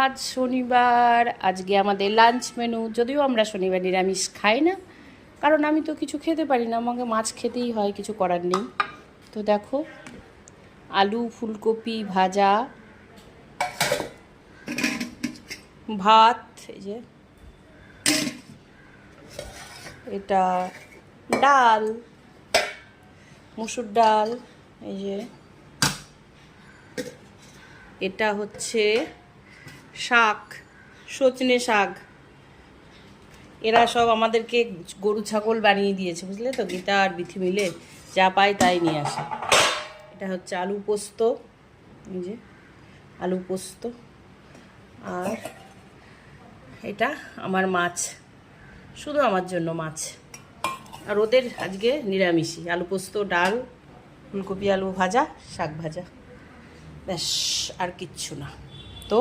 আজ শনিবার, আজকে আমাদের লাঞ্চ মেনু, যদিও আমরা শনিবার নিরামিষ খাই না, কারণ আমি তো কিছু খেতে পারি না, আমাকে মাছ খেতেই হয়, কিছু করার নেই। তো দেখো, আলু ফুলকপি ভাজা, ভাত, এই যে এটা ডাল, মুসুর ডাল, এই যে এটা হচ্ছে শাক, সজনে শাক। এরা সব আমাদেরকে গরু ছাগল বানিয়ে দিয়েছে, বুঝলে তো, গীতা আর বিথি মিলে যা পায় তাই নিয়ে আসে। এটা হচ্ছে আলু পোস্ত, এই যে আলু পোস্ত, আর এটা আমার মাছ, শুধু আমার জন্য মাছ, আর ওদের আজকে নিরামিষই, আলু পোস্ত, ডাল, ফুলকপি আলু ভাজা, শাক ভাজা, ব্যাস, আর কিচ্ছু না। তো